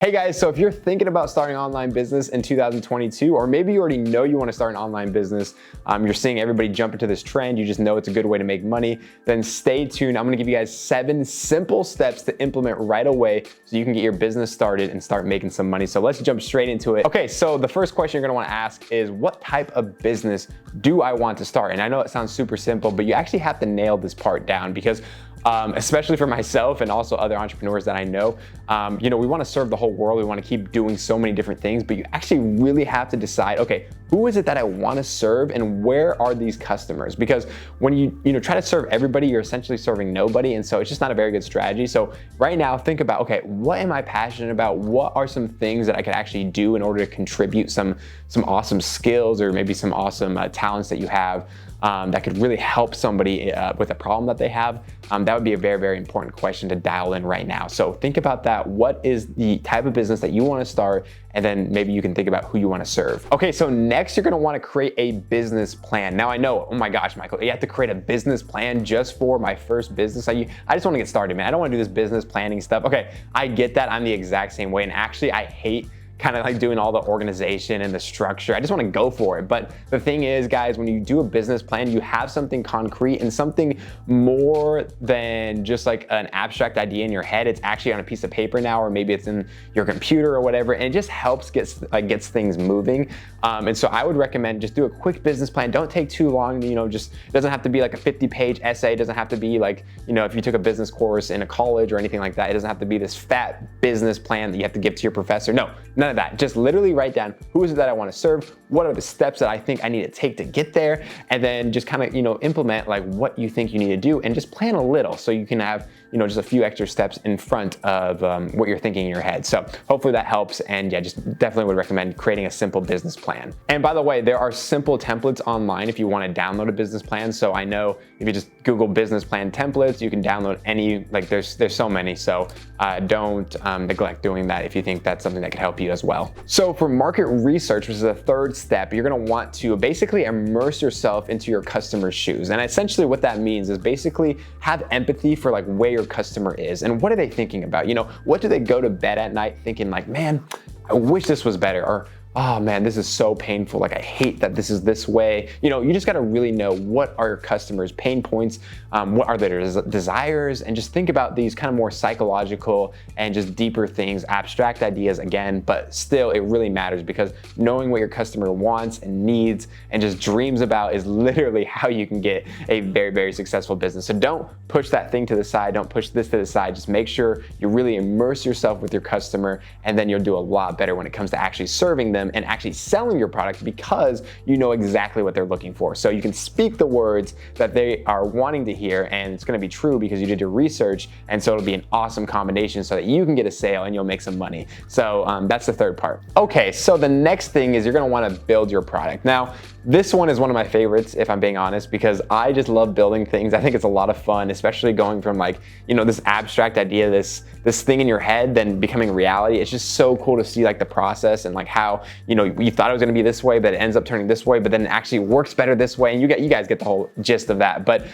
Hey guys, so if you're thinking about starting an online business in 2022, or maybe you already know you want to start an online business, you're seeing everybody jump into this trend, you just know it's a good way to make money, then stay tuned. I'm going to give you guys 7 simple steps to implement right away so you can get your business started and start making some money. So let's jump straight into it. Okay, so the first question you're going to want to ask is, what type of business do I want to start? And I know it sounds super simple, but you actually have to nail this part down because especially for myself and also other entrepreneurs that I know, we want to serve the whole world. We want to keep doing so many different things, but you actually really have to decide, okay, who is it that I want to serve and where are these customers? Because when you try to serve everybody, you're essentially serving nobody. And so it's just not a very good strategy. So right now, think about, okay, what am I passionate about? What are some things that I could actually do in order to contribute some awesome skills or maybe some awesome talents that you have that could really help somebody with a problem that they have? That would be a very, very important question to dial in right now. So think about that. What is the type of business that you want to start? And then maybe you can think about who you want to serve. Okay, so next you're going to want to create a business plan. Now I know, oh my gosh, Michael, you have to create a business plan just for my first business. I just want to get started, man. I don't want to do this business planning stuff. Okay, I get that. I'm the exact same way. And actually, I hate kind of like doing all the organization and the structure. I just want to go for it. But the thing is, guys, when you do a business plan, you have something concrete and something more than just like an abstract idea in your head. It's actually on a piece of paper now, or maybe it's in your computer or whatever. And it just helps gets things moving. And so I would recommend just do a quick business plan. Don't take too long. Just it doesn't have to be like a 50-page essay. It doesn't have to be like, if you took a business course in a college or anything like that, it doesn't have to be this fat business plan that you have to give to your professor. No, none of that. Just literally write down, who is it that I want to serve? What are the steps that I think I need to take to get there? And then just kind of, implement like what you think you need to do and just plan a little so you can have, just a few extra steps in front of what you're thinking in your head. So hopefully that helps. And yeah, just definitely would recommend creating a simple business plan. And by the way, there are simple templates online if you want to download a business plan. So I know if you just Google business plan templates, you can download any, like there's so many. So don't neglect doing that if you think that's something that could help you as well. So for market research, which is the third step, you're going to want to basically immerse yourself into your customer's shoes. And essentially what that means is basically have empathy for like where your customer is and what are they thinking about? What do they go to bed at night thinking like, man, I wish this was better, or oh man, this is so painful. Like I hate that this is this way. You just got to really know what are your customers' pain points, what are their desires, and just think about these kind of more psychological and just deeper things, abstract ideas again, but still it really matters because knowing what your customer wants and needs and just dreams about is literally how you can get a very, very successful business. So don't push that thing to the side. Don't push this to the side. Just make sure you really immerse yourself with your customer, and then you'll do a lot better when it comes to actually serving them and actually selling your product because you know exactly what they're looking for. So you can speak the words that they are wanting to hear, and it's going to be true because you did your research, and so it'll be an awesome combination so that you can get a sale and you'll make some money. So that's the third part. Okay, so the next thing is you're going to want to build your product. Now, this one is one of my favorites, if I'm being honest, because I just love building things. I think it's a lot of fun, especially going from like, this abstract idea, this thing in your head, then becoming reality. It's just so cool to see like the process and like how, you thought it was going to be this way, but it ends up turning this way, but then it actually works better this way. And you guys get the whole gist of that. But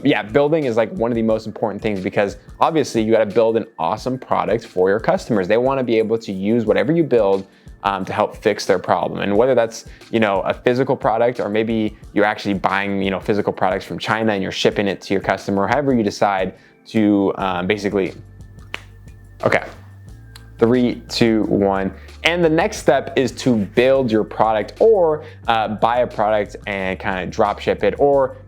yeah, building is like one of the most important things because obviously you got to build an awesome product for your customers. They want to be able to use whatever you build to help fix their problem. And whether that's, a physical product, or maybe you're actually buying, physical products from China and you're shipping it to your customer, however you decide to basically, okay, 3, 2, 1. And the next step is to build your product or buy a product and kind of drop ship it, or,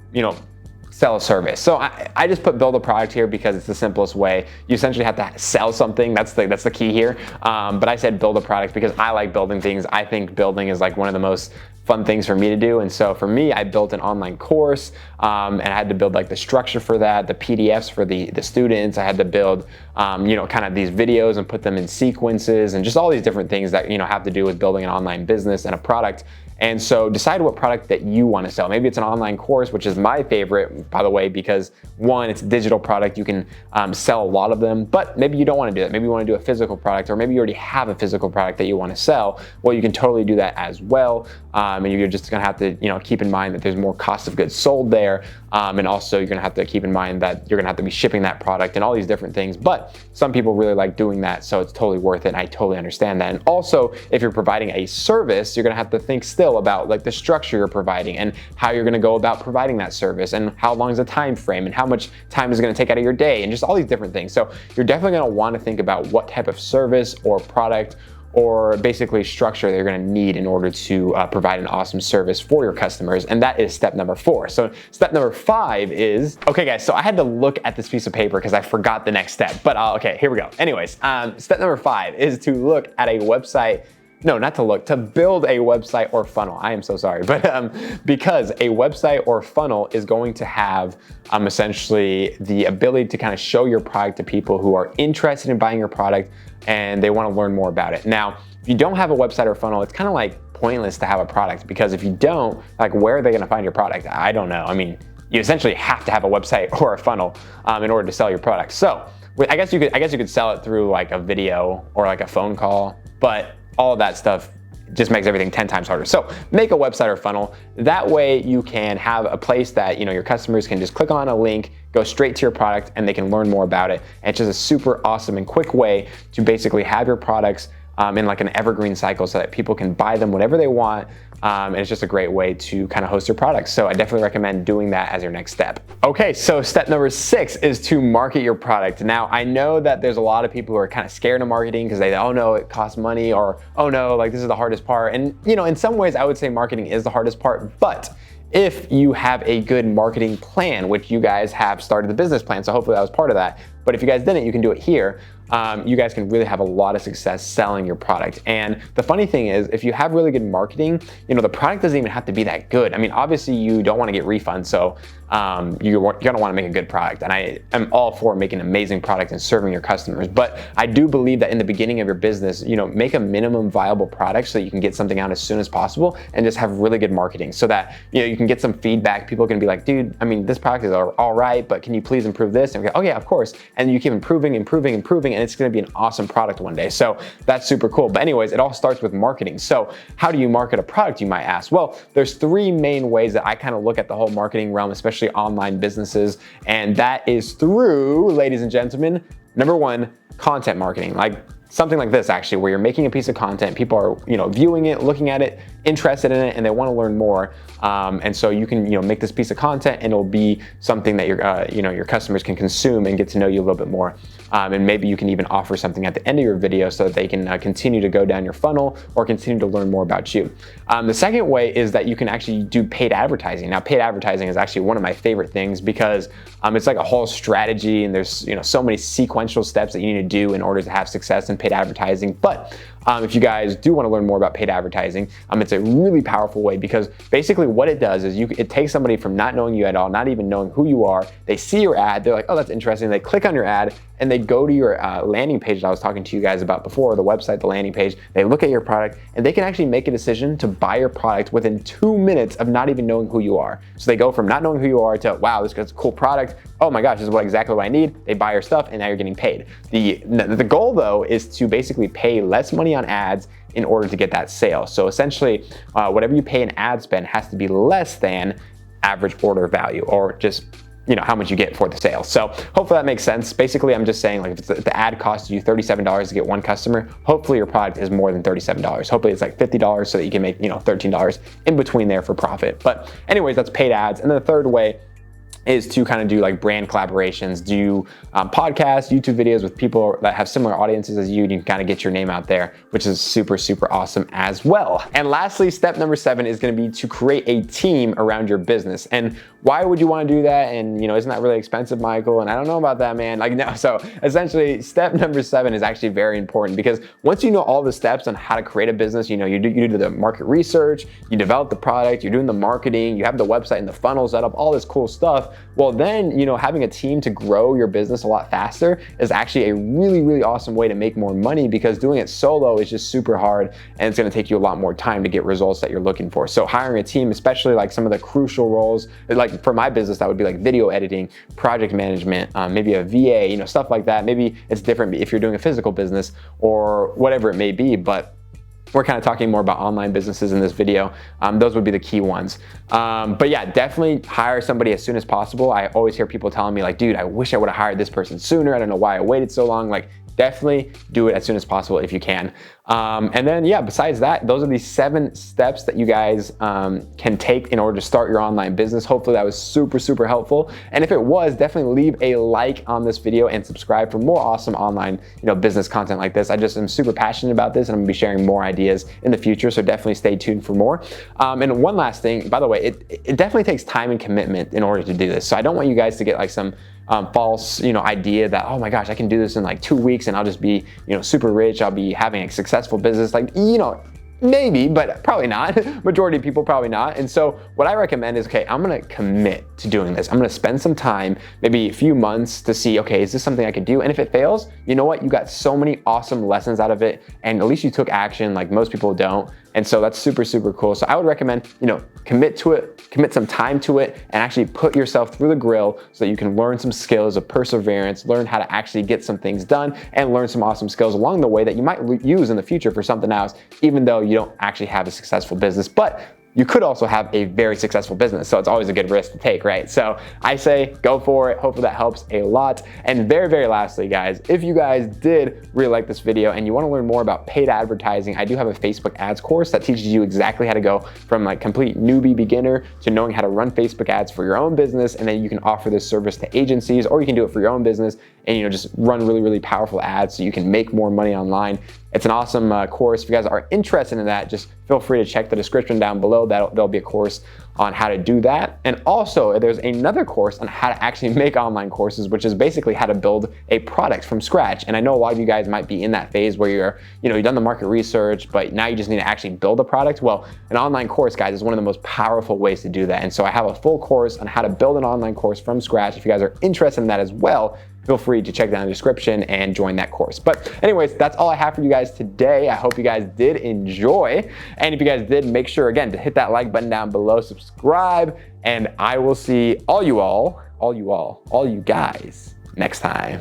sell a service. So I just put build a product here because it's the simplest way. You essentially have to sell something. That's the key here. But I said build a product because I like building things. I think building is like one of the most fun things for me to do. And so for me, I built an online course and I had to build like the structure for that, the PDFs for the students. I had to build, kind of these videos and put them in sequences and just all these different things that, have to do with building an online business and a product. And so decide what product that you want to sell. Maybe it's an online course, which is my favorite, by the way, because one, it's a digital product. You can sell a lot of them, but maybe you don't want to do that. Maybe you want to do a physical product, or maybe you already have a physical product that you want to sell. Well, you can totally do that as well. And you're just going to have to, keep in mind that there's more cost of goods sold there. And also you're going to have to keep in mind that you're going to have to be shipping that product and all these different things. But some people really like doing that, so it's totally worth it. And I totally understand that. And also, if you're providing a service, you're going to have to think still about like the structure you're providing and how you're going to go about providing that service, and how long is the time frame, and how much time is going to take out of your day, and just all these different things. So you're definitely going to want to think about what type of service or product or basically structure they're going to need in order to provide an awesome service for your customers. And that is step number 4. So step number 5 is, okay guys, so I had to look at this piece of paper because I forgot the next step, but okay, here we go. Anyways, step number 5 is to look at a website. No, not to look, to build a website or funnel. I am so sorry, but because a website or funnel is going to have essentially the ability to kind of show your product to people who are interested in buying your product and they want to learn more about it. Now, if you don't have a website or funnel, it's kind of like pointless to have a product, because if you don't, like, where are they going to find your product? I don't know. I mean, you essentially have to have a website or a funnel in order to sell your product. So I guess you could sell it through like a video or like a phone call, but all of that stuff just makes everything 10 times harder. So make a website or funnel. That way you can have a place that your customers can just click on a link, go straight to your product, and they can learn more about it. And it's just a super awesome and quick way to basically have your products in like an evergreen cycle so that people can buy them whenever they want. And it's just a great way to kind of host your products. So I definitely recommend doing that as your next step. Okay, so step number 6 is to market your product. Now, I know that there's a lot of people who are kind of scared of marketing because they, oh no, it costs money, or oh no, like this is the hardest part. And in some ways I would say marketing is the hardest part, but if you have a good marketing plan, which you guys have started the business plan, so hopefully that was part of that. But if you guys didn't, you can do it here. You guys can really have a lot of success selling your product. And the funny thing is, if you have really good marketing, the product doesn't even have to be that good. I mean, obviously you don't want to get refunds, so you're gonna want to make a good product. And I am all for making an amazing product and serving your customers. But I do believe that in the beginning of your business, make a minimum viable product so that you can get something out as soon as possible, and just have really good marketing so that you can get some feedback. People can be like, dude, I mean, this product is all right, but can you please improve this? And we go, oh yeah, of course. And you keep improving, and it's going to be an awesome product one day. So that's super cool. But anyways, it all starts with marketing. So how do you market a product, you might ask? Well, there's 3 main ways that I kind of look at the whole marketing realm, especially online businesses. And that is through, ladies and gentlemen, number 1, content marketing. Like something like this, actually, where you're making a piece of content, people are viewing it, looking at it, interested in it, and they want to learn more. And so you can make this piece of content, and it'll be something that your customers can consume and get to know you a little bit more. And maybe you can even offer something at the end of your video so that they can continue to go down your funnel or continue to learn more about you. The second way is that you can actually do paid advertising. Now, paid advertising is actually one of my favorite things because it's like a whole strategy, and there's so many sequential steps that you need to do in order to have success in paid advertising. But if you guys do want to learn more about paid advertising, it's a really powerful way, because basically what it does is it takes somebody from not knowing you at all, not even knowing who you are. They see your ad, they're like, oh, that's interesting. They click on your ad, and they go to your landing page that I was talking to you guys about before, the website, the landing page. They look at your product, and they can actually make a decision to buy your product within 2 minutes of not even knowing who you are. So they go from not knowing who you are to, wow, this is a cool product. Oh my gosh, this is exactly what I need. They buy your stuff, and now you're getting paid. The goal, though, is to basically pay less money on ads in order to get that sale. So essentially, whatever you pay in ad spend has to be less than average order value, or just how much you get for the sale. So hopefully that makes sense. Basically, I'm just saying, like, if the ad costs you $37 to get 1 customer, hopefully your product is more than $37. Hopefully it's like $50 so that you can make $13 in between there for profit. But anyways, that's paid ads. And then the third way is to kind of do like brand collaborations, do podcasts, YouTube videos with people that have similar audiences as you, and you can kind of get your name out there, which is super, super awesome as well. And lastly, step number 7 is going to be to create a team around your business. And why would you want to do that? And isn't that really expensive, Michael? And I don't know about that, man. Like, no. So essentially, step number 7 is actually very important, because once you know all the steps on how to create a business, you do the market research, you develop the product, you're doing the marketing, you have the website and the funnel set up, all this cool stuff. stuff, well then, having a team to grow your business a lot faster is actually a really, really awesome way to make more money, because doing it solo is just super hard and it's gonna take you a lot more time to get results that you're looking for. So hiring a team, especially like some of the crucial roles, like for my business, that would be like video editing, project management, maybe a VA, stuff like that. Maybe it's different if you're doing a physical business or whatever it may be, but we're kind of talking more about online businesses in this video. Those would be the key ones. But yeah, definitely hire somebody as soon as possible. I always hear people telling me like, dude, I wish I would have hired this person sooner. I don't know why I waited so long. Like, definitely do it as soon as possible if you can. And then, yeah, besides that, those are the 7 steps that you guys can take in order to start your online business. Hopefully that was super, super helpful. And if it was, definitely leave a like on this video and subscribe for more awesome online, business content like this. I just am super passionate about this, and I'm gonna be sharing more ideas in the future. So definitely stay tuned for more. And one last thing, by the way, it definitely takes time and commitment in order to do this. So I don't want you guys to get like some false, idea that, oh my gosh, I can do this in like 2 weeks and I'll just be, super rich. I'll be having a successful business. Like, maybe, but probably not. Majority of people probably not. And so what I recommend is, okay, I'm gonna commit to doing this. I'm gonna spend some time, maybe a few months, to see, okay, is this something I could do? And if it fails, you know what? You got so many awesome lessons out of it, and at least you took action, like most people don't. And so that's super, super cool. So I would recommend, commit to it, commit some time to it, and actually put yourself through the grill so that you can learn some skills of perseverance, learn how to actually get some things done, and learn some awesome skills along the way that you might use in the future for something else, even though you don't actually have a successful business. But you could also have a very successful business. So it's always a good risk to take, right? So I say go for it. Hopefully that helps a lot. And very, very lastly, guys, if you guys did really like this video and you want to learn more about paid advertising, I do have a Facebook ads course that teaches you exactly how to go from like complete newbie beginner to knowing how to run Facebook ads for your own business. And then you can offer this service to agencies, or you can do it for your own business and, just run really, really powerful ads so you can make more money online. It's an awesome course. If you guys are interested in that, just feel free to check the description down below. There'll be a course on how to do that. And also there's another course on how to actually make online courses, which is basically how to build a product from scratch. And I know a lot of you guys might be in that phase where you're, you've done the market research, but now you just need to actually build a product. Well, an online course, guys, is one of the most powerful ways to do that. And so I have a full course on how to build an online course from scratch. If you guys are interested in that as well, feel free to check down in the description and join that course. But anyways, that's all I have for you guys today. I hope you guys did enjoy. And if you guys did, make sure again to hit that like button down below, subscribe, and I will see all you guys next time.